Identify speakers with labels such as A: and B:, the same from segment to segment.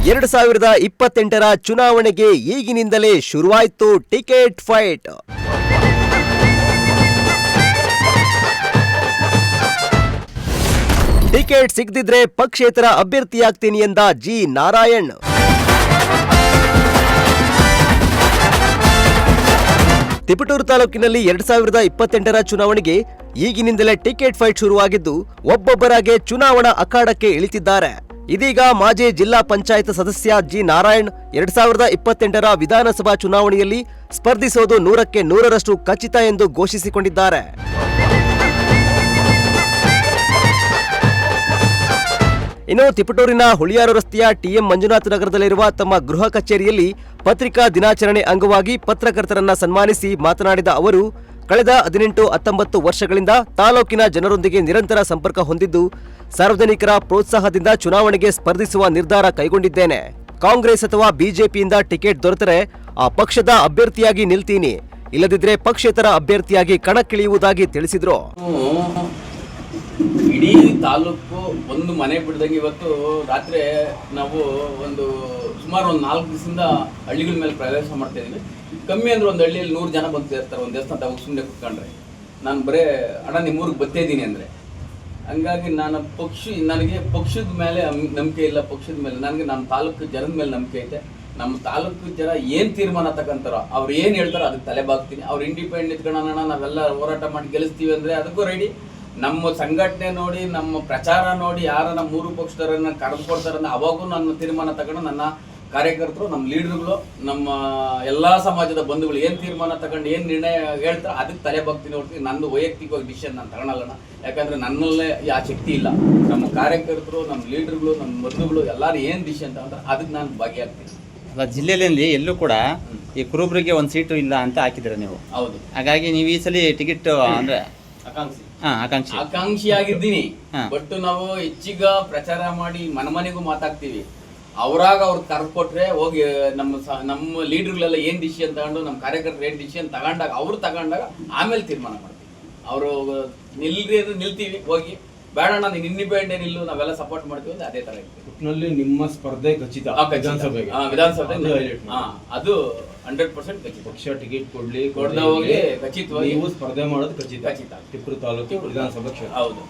A: 2028ರ ಚುನಾವಣೆಗೆ ಈಗಿನಿಂದಲೇ ಶುರುವಾಯಿತು ಟಿಕೆಟ್ ಫೈಟ್. ಟಿಕೆಟ್ ಸಿಗದಿದ್ರೆ ಪಕ್ಷೇತರ ಅಭ್ಯರ್ಥಿಯಾಗ್ತೀನಿ ಎಂದ ಜಿ ನಾರಾಯಣ್. ತಿಪಟೂರು ತಾಲೂಕಿನಲ್ಲಿ 2028ರ ಚುನಾವಣೆಗೆ ಈಗಿನಿಂದಲೇ ಟಿಕೆಟ್ ಫೈಟ್ ಶುರುವಾಗಿದ್ದು, ಒಬ್ಬೊಬ್ಬರಾಗೆ ಚುನಾವಣಾ ಅಖಾಡಕ್ಕೆ ಇಳಿತಿದ್ದಾರೆ. ಇದೀಗ ಮಾಜಿ ಜಿಲ್ಲಾ ಪಂಚಾಯತ್ ಸದಸ್ಯ ಜಿ ನಾರಾಯಣ್ 2028ರ ವಿಧಾನಸಭಾ ಚುನಾವಣೆಯಲ್ಲಿ ಸ್ಪರ್ಧಿಸೋದು 100ಕ್ಕೆ 100ರಷ್ಟು ಖಚಿತ ಎಂದು ಘೋಷಿಸಿಕೊಂಡಿದ್ದಾರೆ. ಇನ್ನು ತಿಪಟೂರಿನ ಹುಳಿಯಾರು ರಸ್ತೆಯ ಟಿಎಂ ಮಂಜುನಾಥ ನಗರದಲ್ಲಿರುವ ತಮ್ಮ ಗೃಹ ಕಚೇರಿಯಲ್ಲಿ ಪತ್ರಿಕಾ ದಿನಾಚರಣೆ ಅಂಗವಾಗಿ ಪತ್ರಕರ್ತರನ್ನ ಸನ್ಮಾನಿಸಿ ಮಾತನಾಡಿದ ಅವರು, ಕಳೆದ 18-19 ವರ್ಷಗಳಿಂದ ತಾಲೂಕಿನ ಜನರೊಂದಿಗೆ ನಿರಂತರ ಸಂಪರ್ಕ ಹೊಂದಿದ್ದು, ಸಾರ್ವಜನಿಕರ ಪ್ರೋತ್ಸಾಹದಿಂದ ಚುನಾವಣೆಗೆ ಸ್ಪರ್ಧಿಸುವ ನಿರ್ಧಾರ ಕೈಗೊಂಡಿದ್ದೇನೆ. ಕಾಂಗ್ರೆಸ್ ಅಥವಾ ಬಿಜೆಪಿಯಿಂದ ಟಿಕೆಟ್ ದೊರೆತರೆ ಆ ಪಕ್ಷದ ಅಭ್ಯರ್ಥಿಯಾಗಿ ನಿಲ್ತೀನಿ, ಇಲ್ಲದಿದ್ರೆ ಪಕ್ಷೇತರ ಅಭ್ಯರ್ಥಿಯಾಗಿ ಕಣಕ್ಕಿಳಿಯುವುದಾಗಿ ತಿಳಿಸಿದ್ರು.
B: ಇಡೀ ತಾಲೂಕು ಒಂದು ಮನೆ ಬಿಡ್ದಂಗೆ ಇವತ್ತು ರಾತ್ರಿ ನಾವು ಸುಮಾರು 4 ದಿವಸದಿಂದ ಹಳ್ಳಿಗಳ ಮೇಲೆ ಪ್ರವೇಶ ಮಾಡ್ತಾ ಇದ್ದೀವಿ. ಕಮ್ಮಿ ಅಂದ್ರೆ ಒಂದು ಹಳ್ಳಿಯಲ್ಲಿ 100 ಜನ ಬಂದು ಸೇರ್ತಾರೆ. ಒಂದು ದೇವಸ್ಥಾನ ತಾವು ಸುಮ್ಮನೆ ಕುತ್ಕೊಂಡ್ರೆ ನಾನು ಬರೇ ಅಣ್ಣ ನಿಮ್ಮೂರಿಗೆ ಬರ್ತಾ ಇದ್ದೀನಿ ಅಂದರೆ, ಹಂಗಾಗಿ ನನಗೆ ಪಕ್ಷದ ಮೇಲೆ ನಂಬಿಕೆ ಇಲ್ಲ. ಪಕ್ಷದ ಮೇಲೆ ನನಗೆ ನಮ್ಮ ತಾಲೂಕು ಜನದ ಮೇಲೆ ನಂಬಿಕೆ ಐತೆ. ನಮ್ಮ ತಾಲೂಕು ಜನ ಏನು ತೀರ್ಮಾನ ತಗೊಂತಾರೋ, ಅವ್ರು ಏನು ಹೇಳ್ತಾರೋ ಅದಕ್ಕೆ ತಲೆ ಬಾಗ್ತೀನಿ. ಅವ್ರು ಇಂಡಿಪೆಂಡೆಂಟ್ ನಿಂತ್ಕೊಳ್ಳೋಣ, ನಾವೆಲ್ಲ ಹೋರಾಟ ಮಾಡಿ ಗೆಲ್ಲಿಸ್ತೀವಿ ಅಂದರೆ ಅದಕ್ಕೂ ರೆಡಿ. ನಮ್ಮ ಸಂಘಟನೆ ನೋಡಿ, ನಮ್ಮ ಪ್ರಚಾರ ನೋಡಿ, ಯಾರ ನಮ್ಮ 3 ಪಕ್ಷದವರನ್ನ ಕರೆದುಕೊಡ್ತಾರನ್ನ ಅವಾಗೂ ನನ್ನ ತೀರ್ಮಾನ ತಗೊಂಡು ನನ್ನ ಕಾರ್ಯಕರ್ತರು, ನಮ್ಮ ಲೀಡರ್ಗಳು, ನಮ್ಮ ಎಲ್ಲ ಸಮಾಜದ ಬಂಧುಗಳು ಏನು ತೀರ್ಮಾನ ತಗೊಂಡು ಏನು ನಿರ್ಣಯ ಹೇಳ್ತಾರೆ ಅದಕ್ಕೆ ತಲೆ ಬಾಗ್ತೀನಿ ಹೊರತು ನಂದು ವೈಯಕ್ತಿಕವಾಗಿ ಡಿಸಿಷನ್ ನಾನು ತಗೊಳಲ್ಲ. ಯಾಕಂದರೆ ನನ್ನಲ್ಲೇ ಆ ಶಕ್ತಿ ಇಲ್ಲ. ನಮ್ಮ ಕಾರ್ಯಕರ್ತರು, ನಮ್ಮ ಲೀಡರ್ಗಳು, ನಮ್ಮ ಬಂಧುಗಳು ಎಲ್ಲರೂ ಏನು ಡಿಸಿಷನ್ ತಗೊಂಡ್ರೆ ಅದಕ್ಕೆ ನಾನು ಭಾಗಿಯಾಗ್ತೀನಿ.
C: ಅಲ್ಲ, ಜಿಲ್ಲೆಯಲ್ಲಿ ಎಲ್ಲೂ ಕೂಡ ಈ ಕುರುಬರಿಗೆ ಒಂದು ಸೀಟು ಇಲ್ಲ ಅಂತ ಹಾಕಿದ್ದೀರ ನೀವು.
B: ಹೌದು.
C: ಹಾಗಾಗಿ ನೀವು ಈ ಸಲ ಟಿಕೆಟ್ ಅಂದರೆ
B: ಆಕಾಂಕ್ಷಿ ಆಗಿದ್ದೀನಿ. ಬಟ್ ನಾವು ಹೆಚ್ಚಿಗ ಪ್ರಚಾರ ಮಾಡಿ ಮನೆಗೂ ಮಾತಾಡ್ತೀವಿ. ಅವ್ರು ಕರ್ಕೊಟ್ರೆ ಹೋಗಿ ನಮ್ಮ ಲೀಡರ್ಗಳೆಲ್ಲ ಏನ್ ಡಿಸಿಷನ್ ತಗೊಂಡು, ನಮ್ಮ ಕಾರ್ಯಕರ್ತರು ಏನ್ ಡಿಸಿಷನ್ ತಗೊಂಡಾಗ ಆಮೇಲೆ ತೀರ್ಮಾನ ಮಾಡ್ತೀವಿ. ಅವರು ನಿಲ್ರಿ ಅಂದ್ರೆ ನಿಲ್ತೀವಿ, ಹೋಗಿ ಬೇಡಣ್ಣ ನೀನು ಇಂಡಿಪೆಂಡೆಂಟ್ ನಿಲ್ಲು, ನಾವೆಲ್ಲ ಸಪೋರ್ಟ್ ಮಾಡ್ತೀವಿ ಅಂತ ಅದೇ ತರ
D: ಒಟ್ಟಿನಲ್ಲಿ ನಿಮ್ಮ ಸ್ಪರ್ಧೆ ಖಚಿತ.
B: ವಿಧಾನಸಭೆ ಅದು 100% ಖಚಿತ.
D: ಪಕ್ಷ ಟಿಕೆಟ್
B: ಕೊಡದ ಹೋಗಿ ಖಚಿತವಾಗಿ
D: ನೀವು ಸ್ಪರ್ಧೆ ಮಾಡೋದು ಖಚಿತ. ತಿಪಟೂರು ತಾಲೂಕು ವಿಧಾನಸಭಾ ಕ್ಷೇತ್ರ.
B: ಹೌದು.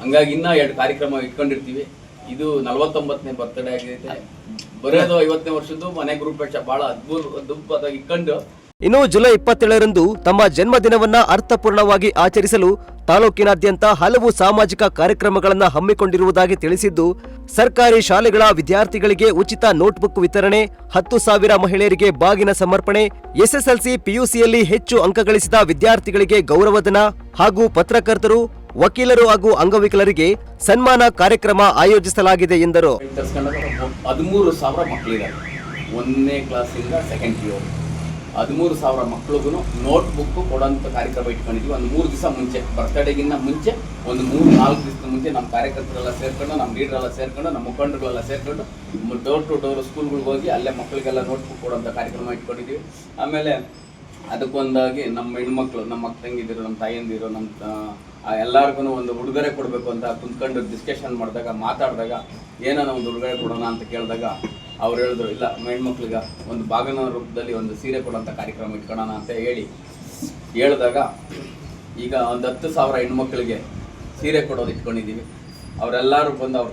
B: ಹಂಗಾಗಿ ಇನ್ನ 2 ಕಾರ್ಯಕ್ರಮ ಇಟ್ಕೊಂಡಿರ್ತೀವಿ. ಇದು 49ನೇ ಬರ್ತ್ಡೇ ಆಗೈತೆ. ಬರೋದು 50ನೇ ವರ್ಷದ್ದು ಮನೆ ಗ್ರೂಪ್ ಬಹಳ ಅದ್ಭುತವಾಗಿ ಇಟ್ಕೊಂಡು.
A: ಇನ್ನು ಜುಲೈ 27ರಂದು ತಮ್ಮ ಜನ್ಮದಿನವನ್ನ ಅರ್ಥಪೂರ್ಣವಾಗಿ ಆಚರಿಸಲು ತಾಲೂಕಿನಾದ್ಯಂತ ಹಲವು ಸಾಮಾಜಿಕ ಕಾರ್ಯಕ್ರಮಗಳನ್ನು ಹಮ್ಮಿಕೊಂಡಿರುವುದಾಗಿ ತಿಳಿಸಿದ್ದು, ಸರ್ಕಾರಿ ಶಾಲೆಗಳ ವಿದ್ಯಾರ್ಥಿಗಳಿಗೆ ಉಚಿತ ನೋಟ್ಬುಕ್ ವಿತರಣೆ, 10,000 ಮಹಿಳೆಯರಿಗೆ ಬಾಗಿನ ಸಮರ್ಪಣೆ, ಎಸ್ಎಸ್ಎಲ್ಸಿ ಪಿಯುಸಿಯಲ್ಲಿ ಹೆಚ್ಚು ಅಂಕ ಗಳಿಸಿದ ವಿದ್ಯಾರ್ಥಿಗಳಿಗೆ ಗೌರವಧನ ಹಾಗೂ ಪತ್ರಕರ್ತರು, ವಕೀಲರು ಹಾಗೂ ಅಂಗವಿಕಲರಿಗೆ ಸನ್ಮಾನ ಕಾರ್ಯಕ್ರಮ ಆಯೋಜಿಸಲಾಗಿದೆ ಎಂದರು.
B: 13,000 ಮಕ್ಕಳಿದ್ದಾರೆ. 1ನೇ ಕ್ಲಾಸಿಂದ 2nd PU 13,000 ಮಕ್ಕಳಿಗೂ ನೋಟ್ಬುಕ್ ಕೊಡೋಂಥ ಕಾರ್ಯಕ್ರಮ ಇಟ್ಕೊಂಡಿದ್ವಿ. ಒಂದು 3 ದಿವಸ ಮುಂಚೆ, ಬರ್ತ್ಡೇಗಿನ್ನ ಮುಂಚೆ ಒಂದು 3-4 ದಿವಸದ ಮುಂಚೆ ನಮ್ಮ ಕಾರ್ಯಕರ್ತರೆಲ್ಲ ಸೇರ್ಕೊಂಡು, ನಮ್ಮ ಲೀಡರೆಲ್ಲ ಸೇರ್ಕೊಂಡು, ನಮ್ಮ ಮುಖಂಡರುಗಳೆಲ್ಲ ಸೇರ್ಕೊಂಡು ಡೋರ್ ಟು ಡೋರ್ ಸ್ಕೂಲ್ಗಳಿಗೆ ಹೋಗಿ ಅಲ್ಲೇ ಮಕ್ಕಳಿಗೆಲ್ಲ ನೋಟ್ಬುಕ್ ಕೊಡೋಂಥ ಕಾರ್ಯಕ್ರಮ ಇಟ್ಕೊಂಡಿದ್ವಿ. ಆಮೇಲೆ ಅದಕ್ಕೊಂದಾಗಿ ನಮ್ಮ ಹೆಣ್ಮಕ್ಳು, ನಮ್ಮ ಅಕ್ಕ ತಂಗಿದಿರು, ನಮ್ಮ ತಾಯಿಯಂದಿರು, ನಮ್ಮ ಎಲ್ಲರಿಗೂ ಒಂದು ಉಡುಗೊರೆ ಕೊಡಬೇಕು ಅಂತ ಕುಂತ್ಕೊಂಡು ಡಿಸ್ಕಷನ್ ಮಾತಾಡಿದಾಗ ಏನೋ ಒಂದು ಉಡುಗೊರೆ ಕೊಡೋಣ ಅಂತ ಕೇಳಿದಾಗ ಅವ್ರು ಹೇಳಿದ್ರು, ಇಲ್ಲ ಹೆಣ್ಮಕ್ಳಿಗೆ ಒಂದು ಬಾಗಿನ ರೂಪದಲ್ಲಿ ಒಂದು ಸೀರೆ ಕೊಡೋಂಥ ಕಾರ್ಯಕ್ರಮ ಇಟ್ಕೊಳ್ಳೋಣ ಅಂತ ಹೇಳಿದಾಗ ಈಗ ಒಂದು 10,000 ಹೆಣ್ಮಕ್ಳಿಗೆ ಸೀರೆ ಕೊಡೋದು ಇಟ್ಕೊಂಡಿದ್ದೀವಿ. ಅವರೆಲ್ಲರೂ ಬಂದು ಅವ್ರ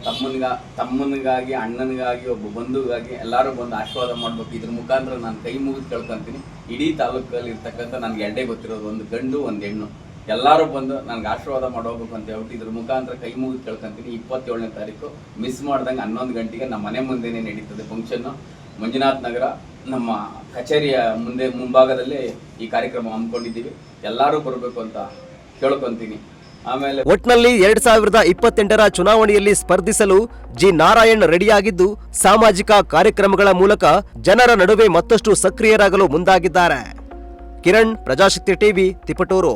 B: ತಮ್ಮನಿಗಾಗಿ, ಅಣ್ಣನಿಗಾಗಿ, ಒಬ್ಬ ಬಂಧುಗಾಗಿ ಎಲ್ಲರೂ ಬಂದು ಆಶೀರ್ವಾದ ಮಾಡಬೇಕು. ಇದ್ರ ಮುಖಾಂತರ ನಾನು ಕೈ ಮುಗಿದು ಕೇಳ್ಕೊತೀನಿ. ಇಡೀ ತಾಲೂಕಲ್ಲಿ ಇರ್ತಕ್ಕಂಥ ನನಗೆ 2 ಗೊತ್ತಿರೋದು, ಒಂದು ಗಂಡು ಒಂದು ಹೆಣ್ಣು. ಎಲ್ಲರೂ ಬಂದು ನನಗೆ ಆಶೀರ್ವಾದ ಮಾಡೋಗ್ಬೇಕು ಅಂತ ಹೇಳ್ಬಿಟ್ಟು ಇದ್ರ ಮುಖಾಂತರ ಕೈ ಮುಗಿದು ಕೇಳ್ಕೊಂತೀನಿ. 27ನೇ ತಾರೀಕು ಮಿಸ್ ಮಾಡ್ದಂಗೆ 11 ಗಂಟೆಗೆ ನಮ್ಮ ಮನೆ ಮುಂದೆನೇ ನಡೀತದೆ ಫಂಕ್ಷನ್ನು. ಮಂಜುನಾಥ್ ನಗರ ನಮ್ಮ ಕಚೇರಿಯ ಮುಂಭಾಗದಲ್ಲೇ ಈ ಕಾರ್ಯಕ್ರಮ ಹಮ್ಮಿಕೊಂಡಿದ್ದೀವಿ. ಎಲ್ಲರೂ ಬರಬೇಕು ಅಂತ ಕೇಳ್ಕೊಂತೀನಿ. ಆಮೇಲೆ
A: ಒಟ್ನಲ್ಲಿ 2028ರ ಚುನಾವಣೆಯಲ್ಲಿ ಸ್ಪರ್ಧಿಸಲು ಜಿ ನಾರಾಯಣ್ ರೆಡಿಯಾಗಿದ್ದು, ಸಾಮಾಜಿಕ ಕಾರ್ಯಕ್ರಮಗಳ ಮೂಲಕ ಜನರ ನಡುವೆ ಮತ್ತಷ್ಟು ಸಕ್ರಿಯರಾಗಲು ಮುಂದಾಗಿದ್ದಾರೆ. ಕಿರಣ್, ಪ್ರಜಾಶಕ್ತಿ ಟಿವಿ, ತಿಪಟೂರು.